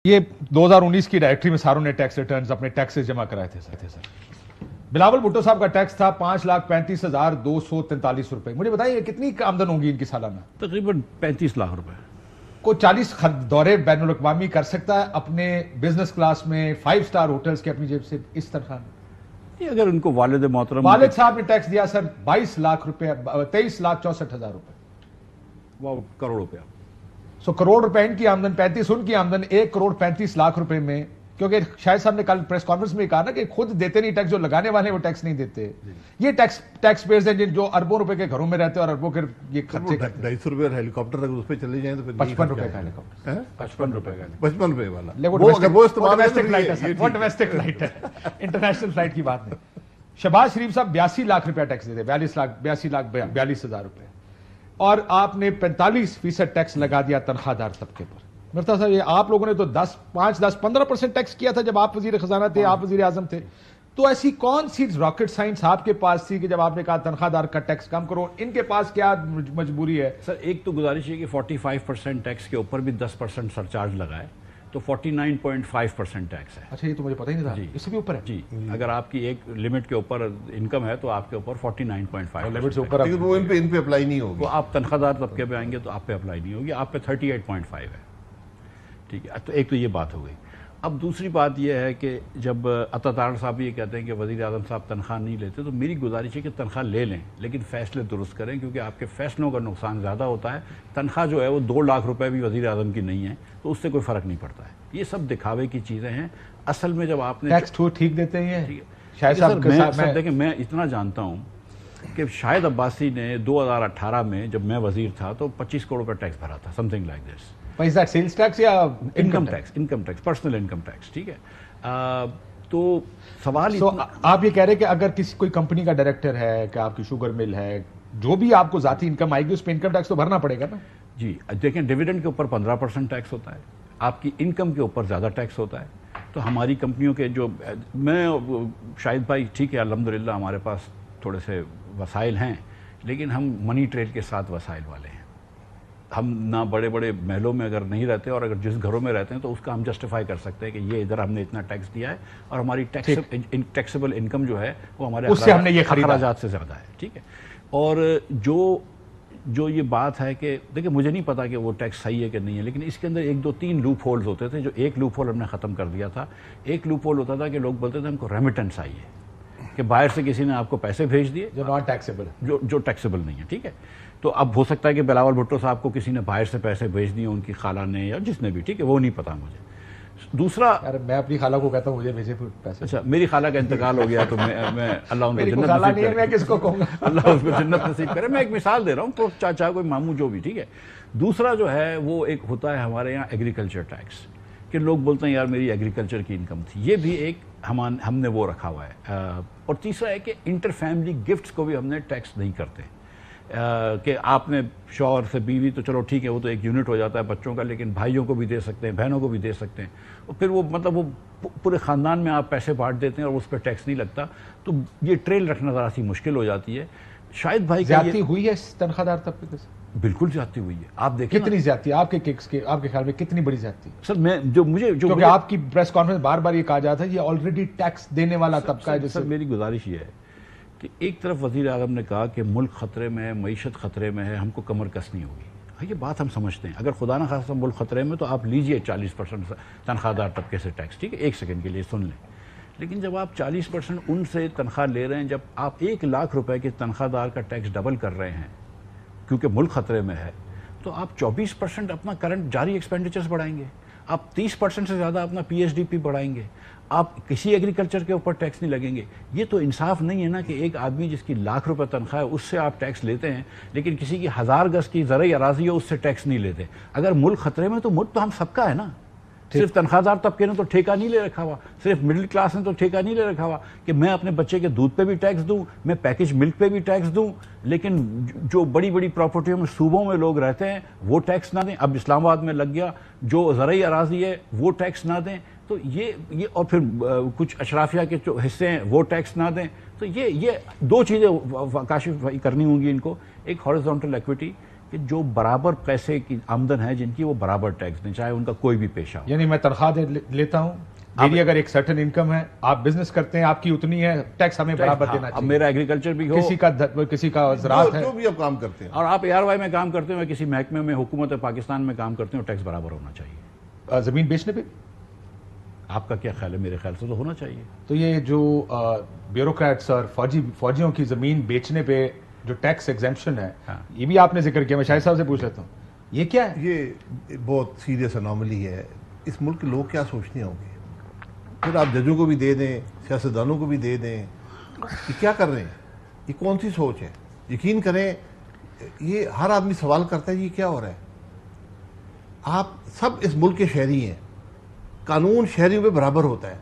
یہ 2019 کی ڈائریکٹری میں ساروں نے ٹیکس ریٹرنز اپنے ٹیکسز جمع کرائے تھے سر. بلاول بھٹو صاحب کا ٹیکس تھا 5,35,243 روپے. مجھے بتائیے کتنی آمدن ہوگی ان کی سالانہ؟ تقریباً 35 لاکھ روپے. کوئی 40 دورے بین الاقوامی کر سکتا ہے اپنے بزنس کلاس میں 5 اسٹار ہوٹلز کے اپنی جیب سے اس تنخواہ میں؟ اگر ان کو والد محترم والد صاحب نے ٹیکس دیا سر 22 لاکھ روپے 23,64,000 روپے. وہ کروڑ روپیہ. کروڑ روپے ان کی آمدن، 35 ان کی آمدن، 1,35,00,000 روپے میں. کیونکہ شاہد صاحب نے کل پریس کانفرنس میں کہا نا کہ خود دیتے نہیں ٹیکس، جو لگانے والے ہیں وہ ٹیکس نہیں دیتے. یہ ٹیکس پیئرز ہیں جو اربوں روپے کے گھروں میں رہتے ہیں اور اربوں کے یہ خرچے کرتے ہیں. 250 روپے ہیلی کاپٹر اگر اس پہ چلے جائیں تو پھر 55 روپے کا ہیلی کاپٹر، 55 روپے کا. 55 روپے والا وہ ڈومیسٹک فلائٹ ہے، انٹرنیشنل فلائٹ کی بات نہیں. شہباز شریف صاحب 82 لاکھ روپیہ ٹیکس دیتے، 82,42,000 روپے، اور آپ نے 45% ٹیکس لگا دیا تنخواہ دار طبقے پر. مرتا صاحب یہ آپ لوگوں نے تو 5-10-15% ٹیکس کیا تھا جب آپ وزیر خزانہ تھے، آپ وزیر اعظم تھے. تو ایسی کون سی راکٹ سائنس آپ کے پاس تھی کہ جب آپ نے کہا تنخواہ دار کا ٹیکس کم کرو؟ ان کے پاس کیا مجبوری ہے؟ سر ایک تو گزارش ہے کہ 45% ٹیکس کے اوپر بھی 10% سرچارج لگائے تو 49.5% ٹیکس ہے. اچھا یہ تو مجھے پتہ ہی نہیں تھا. جی اس سے بھی اوپر ہے؟ جی اگر آپ کی ایک لمٹ کے اوپر انکم ہے تو آپ کے اوپر 49.5 لمٹ سے اوپر. وہ ان پہ اپلائی نہیں ہوگی. وہ آپ تنخواہ دار طبقے پہ آئیں گے تو آپ پہ اپلائی نہیں ہوگی، آپ پہ 38.5 ہے. ٹھیک ہے، تو ایک تو یہ بات ہو گئی. اب دوسری بات یہ ہے کہ جب عطا طاہر صاحب یہ کہتے ہیں کہ وزیر اعظم صاحب تنخواہ نہیں لیتے، تو میری گزارش ہے کہ تنخواہ لے لیں لیکن فیصلے درست کریں، کیونکہ آپ کے فیصلوں کا نقصان زیادہ ہوتا ہے. تنخواہ جو ہے وہ 2 لاکھ روپے بھی وزیر اعظم کی نہیں ہے تو اس سے کوئی فرق نہیں پڑتا ہے. یہ سب دکھاوے کی چیزیں ہیں. اصل میں جب آپ نے ٹیکس ٹھیک دیتے ہیں شاہد صاحب دیکھیں، میں اتنا جانتا ہوں کہ شاہد عباسی نے 2018 میں جب میں وزیر تھا تو 25 کروڑ روپے ٹیکس بھرا تھا، something like this. Sales tax یا income tax, personal income tax. ٹھیک ہے، تو سوال آپ یہ کہہ رہے کہ اگر کوئی کمپنی کا ڈائریکٹر ہے کہ آپ کی شوگر مل ہے، جو بھی آپ کو ذاتی انکم آئے گی اس پہ انکم ٹیکس تو بھرنا پڑے گا نا؟ جی دیکھیں، ڈیویڈنڈ کے اوپر 15% ٹیکس ہوتا ہے، آپ کی انکم کے اوپر زیادہ ٹیکس ہوتا ہے. تو ہماری کمپنیوں کے جو میں شاہد بھائی ٹھیک ہے الحمدللہ ہمارے پاس تھوڑے سے وسائل ہیں، لیکن ہم منی ٹریل کے ساتھ وسائل والے ہیں. ہم نہ بڑے بڑے محلوں میں اگر نہیں رہتے، اور اگر جس گھروں میں رہتے ہیں تو اس کا ہم جسٹیفائی کر سکتے ہیں کہ یہ ادھر ہم نے اتنا ٹیکس دیا ہے اور ہماری ٹیکسیبل انکم جو ہے وہ ہمارے اخراجات سے زیادہ ہے. ٹھیک ہے، اور جو یہ بات ہے کہ دیکھیں مجھے نہیں پتا کہ وہ ٹیکس صحیح ہے کہ نہیں ہے، لیکن اس کے اندر 1-2-3 لوپ ہولز ہوتے تھے. جو ایک لوپ ہول ہم نے ختم کر دیا تھا. ایک لوپ ہول ہوتا تھا کہ لوگ بولتے تھے ہم کو ریمیٹنس آئی ہے، کہ باہر سے کسی نے آپ کو پیسے بھیج دیے جو نان ٹیکسیبل، جو ٹیکسیبل نہیں ہے. ٹھیک ہے، تو اب ہو سکتا ہے کہ بلاول بھٹو صاحب کو کسی نے باہر سے پیسے بھیج دیے، ان کی خالہ نے یا جس نے بھی. ٹھیک ہے، وہ نہیں پتا مجھے. دوسرا میں اپنی خالہ کو کہتا ہوں مجھے بھیجے پیسے. اچھا، میری خالہ کا انتقال ہو گیا تو میں اللہ ان کو جنت نصیب کرے. میں کس کو کہوں گا اللہ اس کو جنت نصیب کرے. میں ایک مثال دے رہا ہوں، تو چاچا کوئی ماموں جو بھی. ٹھیک ہے، دوسرا جو ہے وہ ایک ہوتا ہے ہمارے یہاں ایگریکلچر ٹیکس، کہ لوگ بولتے ہیں یار میری ایگریکلچر کی انکم تھی. یہ بھی ایک ہم نے وہ رکھا ہوا ہے. اور تیسرا ہے کہ انٹر فیملی گفٹس کو بھی ہم نے ٹیکس نہیں کرتے. کہ آپ نے شوہر سے بیوی تو چلو ٹھیک ہے وہ تو ایک یونٹ ہو جاتا ہے بچوں کا، لیکن بھائیوں کو بھی دے سکتے ہیں، بہنوں کو بھی دے سکتے ہیں. اور پھر وہ مطلب وہ پورے خاندان میں آپ پیسے بانٹ دیتے ہیں اور اس پہ ٹیکس نہیں لگتا. تو یہ ٹریل رکھنا ذرا سی مشکل ہو جاتی ہے. شاید بھائی زیادتی ہوئی ہے اس تنخواہ دار طبقے سے؟ بالکل زیادتی ہوئی ہے. آپ دیکھیں کتنی زیادتی آپ کے خیال میں کتنی بڑی زیادتی؟ سر میں کیونکہ آپ کی پریس کانفرنس بار بار یہ کہا جاتا ہے یہ آلریڈی ٹیکس دینے والا طبقہ ہے. سر میری گزارش یہ ہے کہ ایک طرف وزیر اعظم نے کہا کہ ملک خطرے میں ہے، معیشت خطرے میں ہے، ہم کو کمر کسنی ہوگی. یہ بات ہم سمجھتے ہیں. اگر خدا نہ خواستہ ملک خطرے میں تو آپ لیجئے 40% تنخواہ دار طبقے سے ٹیکس. ٹھیک ہے، ایک سیکنڈ کے لیے سن لیں. لیکن جب آپ 40% ان سے تنخواہ لے رہے ہیں، جب آپ 1 لاکھ روپے کی تنخواہ دار کا ٹیکس ڈبل کر رہے ہیں کیونکہ ملک خطرے میں ہے، تو آپ 24% اپنا کرنٹ جاری ایکسپینڈیچرز بڑھائیں گے، آپ 30% سے زیادہ اپنا PSDP بڑھائیں گے، آپ کسی ایگریکلچر کے اوپر ٹیکس نہیں لگیں گے. یہ تو انصاف نہیں ہے نا کہ ایک آدمی جس کی لاکھ روپے تنخواہ ہے اس سے آپ ٹیکس لیتے ہیں، لیکن کسی کی 1000 گز کی زرعی اراضی ہے اس سے ٹیکس نہیں لیتے. اگر ملک خطرے میں تو ملک تو ہم سب کا ہے نا. صرف تنخواہ دار طبقے نے تو ٹھیکہ نہیں لے رکھا ہوا، صرف مڈل کلاس نے تو ٹھیکہ نہیں لے رکھا ہوا کہ میں اپنے بچے کے دودھ پہ بھی ٹیکس دوں، میں پیکج ملک پہ بھی ٹیکس دوں، لیکن جو بڑی بڑی پراپرٹیوں میں صوبوں میں لوگ رہتے ہیں وہ ٹیکس نہ دیں. اب اسلام آباد میں لگ گیا جو زرعی اراضی ہے وہ ٹیکس نہ دیں. تو یہ اور پھر کچھ اشرافیہ کے جو حصے ہیں وہ ٹیکس نہ دیں. تو یہ 2 چیزیں کاشف کرنی ہوں گی ان کو. ایک ہارزونٹل ایکویٹی کہ جو برابر پیسے کی آمدن ہے جن کی وہ برابر ٹیکس دیں، چاہے ان کا کوئی بھی پیشہ ہو. یعنی میں تنخواہ لیتا ہوں، میری اگر ایک سرٹن انکم ہے، آپ بزنس کرتے ہیں، آپ کی اتنی ہے، ٹیکس ہمیں برابر دینا اب چاہیے. میرا ایگریکلچر بھی ہو، کسی کا زراعت ہے، جو بھی آپ کام کرتے ہیں، اور آپ اے آر وائی میں کام کرتے ہیں، کسی محکمے میں حکومت پاکستان میں کام کرتے ہیں، ٹیکس برابر ہونا چاہیے. زمین بیچنے پہ آپ کا کیا خیال ہے؟ میرے خیال سے تو ہونا چاہیے. تو یہ جو بیوروکریٹس اور فوجیوں کی زمین بیچنے پہ جو ٹیکس ایگزمپشن ہے، یہ بھی آپ نے ذکر کیا. میں شاہد صاحب سے پوچھ لیتا ہوں یہ کیا ہے؟ یہ بہت سیریس انوملی ہے. اس ملک کے لوگ کیا سوچتے ہوں گے؟ پھر آپ ججوں کو بھی دے دیں، سیاستدانوں کو بھی دے دیں. یہ کیا کر رہے ہیں؟ یہ کون سی سوچ ہے؟ یقین کریں یہ ہر آدمی سوال کرتا ہے یہ کیا ہو رہا ہے. آپ سب اس ملک کے شہری ہیں، قانون شہریوں پہ برابر ہوتا ہے.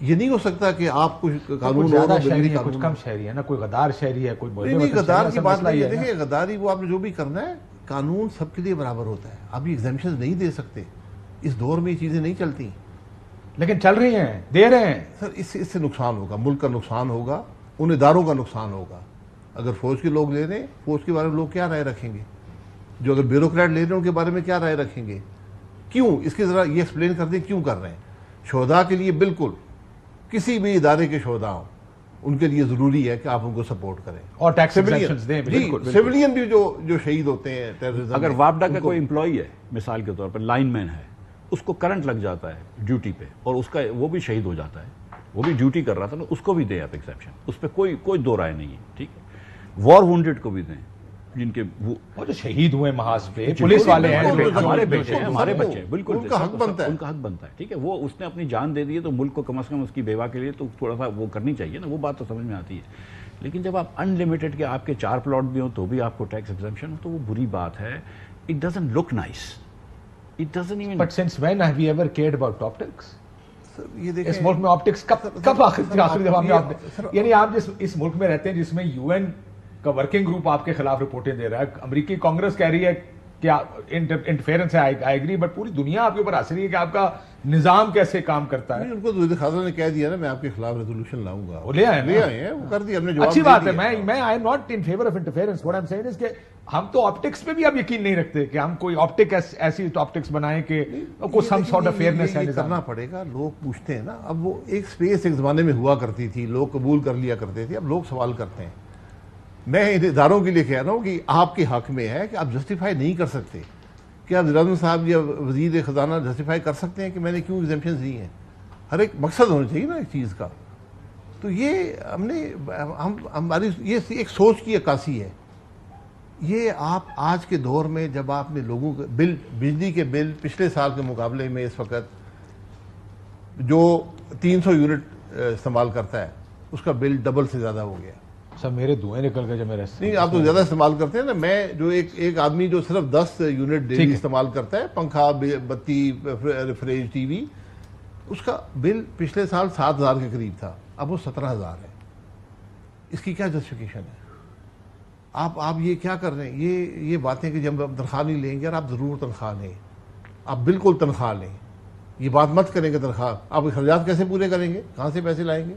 یہ نہیں ہو سکتا کہ آپ کچھ قانون زیادہ شہری ہے، کچھ کم شہری ہے نا، کوئی غدار شہری ہے، کوئی نہیں. غدار کی بات نہیں ہے. دیکھیں غداری وہ آپ نے جو بھی کرنا ہے، قانون سب کے لیے برابر ہوتا ہے. آپ یہ ایگزمپشن نہیں دے سکتے. اس دور میں یہ چیزیں نہیں چلتی. لیکن چل رہی ہیں، دے رہے ہیں. سر اس سے نقصان ہوگا، ملک کا نقصان ہوگا، ان اداروں کا نقصان ہوگا. اگر فوج کے لوگ لے رہے ہیں، فوج کے بارے میں لوگ کیا رائے رکھیں گے؟ جو اگر بیوروکریٹ لے رہے ہیں ان کے بارے میں کیا رائے رکھیں گے؟ کیوں؟ اس کی ذرا یہ ایکسپلین کر دیں کیوں کر رہے ہیں. شہداء کے لیے بالکل کسی بھی ادارے کے شہداء ہوں ان کے لیے ضروری ہے کہ آپ ان کو سپورٹ کریں اور ٹیکس ایگزمپشنز دیں. بالکل سویلین بھی جو شہید ہوتے ہیں ٹیررزم اگر واپڈا کا کوئی امپلائی ہے مثال کے طور پر، لائن مین ہے، اس کو کرنٹ لگ جاتا ہے ڈیوٹی پہ اور اس کا وہ بھی شہید ہو جاتا ہے، وہ بھی ڈیوٹی کر رہا تھا نا، اس کو بھی دیں آپ ایکسیپشن. اس پہ کوئی دو رائے نہیں ہے. ٹھیک ہے. وار وونڈڈ کو بھی دیں، جن کے وہ جو شہید ہوئے محاذ پہ پولیس والے ہیں، ہمارے بچے ہیں، ہمارے بچے ہیں، بالکل ان کا حق بنتا ہے. ان کا حق بنتا ہے. ٹھیک ہے. وہ اس نے اپنی جان دے دی ہے تو ملک کو کم از کم اس کی بیوہ کے لیے تو تھوڑا سا وہ کرنی چاہیے نا. وہ بات تو سمجھ میں آتی ہے. لیکن جب آپ ان لمیٹڈ کے آپ کے 4 پلاٹ بھی ہوں تو بھی آپ کو ٹیکس ایگزمپشن ہو تو وہ بری بات ہے. It doesn't look nice. It doesn't even. But since when have we ever cared about optics? یہ دیکھیں اس ملک میں آپٹکس کب آخری دفعہ ہم نے یعنی آپ جس اس ملک میں رہتے ہیں جس میں یو این کا ورکنگ گروپ آپ کے خلاف رپورٹیں دے رہا ہے، امریکی کانگریس کہہ رہی ہے کہ انٹرفیئرنس ہے، آئی ایگری، بٹ پوری دنیا آپ کے اوپر ہنس رہی ہے کہ آپ کا نظام کیسے کام کرتا ہے. ان کو وزیر خارجہ نے کہہ دیا نا میں آپ کے خلاف ریزولوشن لاؤں گا. وہ لے آئے ہیں، وہ کر دیا. ہم نے جواب اچھی بات ہے. میں I am not in favour of interference. What I am seeing is کہ ہم تو آپٹکس پہ بھی اب یقین نہیں رکھتے کہ ہم کوئی آپٹک ایسی آپٹکس بنائیں کہ کچھ سم سارٹ آف فیئرنس ہے. کرنا پڑے گا. لوگ پوچھتے ہیں نا. اب وہ ایک سپیس ایک زمانے میں ہوا کرتی تھی، لوگ قبول کر لیا کرتے تھے. اب لوگ سوال کرتے ہیں. میں اداروں کے لیے کہہ رہا ہوں کہ آپ کے حق میں ہے کہ آپ جسٹیفائی نہیں کر سکتے. کیا وزیر اعظم صاحب یا وزیر خزانہ جسٹیفائی کر سکتے ہیں کہ میں نے کیوں ایگزمپشنز دی ہیں؟ ہر ایک مقصد ہونا چاہیے نا اس چیز کا. تو یہ ہماری یہ ایک سوچ کی عکاسی ہے. یہ آپ آج کے دور میں جب آپ نے لوگوں کے بجلی کے بل پچھلے سال کے مقابلے میں اس وقت جو 300 یونٹ استعمال کرتا ہے اس کا بل ڈبل سے زیادہ ہو گیا. سر میرے دھوئیں نکل گئے جب میرے نہیں. آپ تو زیادہ استعمال کرتے ہیں نا. میں جو ایک آدمی جو صرف 10 یونٹ ڈیلی استعمال کرتا ہے، پنکھا، بتی، فریج، ٹی وی، اس کا بل پچھلے سال 7,000 کے قریب تھا. اب وہ 17,000 ہے. اس کی کیا جسٹیفیکیشن ہے؟ آپ یہ کیا کر رہے ہیں؟ یہ باتیں کہ جب ہم تنخواہ نہیں لیں گے. اور آپ ضرور تنخواہ لیں، آپ بالکل تنخواہ لیں. یہ بات مت کریں کہ تنخواہ. آپ اخراجات کیسے پورے کریں گے؟ کہاں سے پیسے لائیں گے؟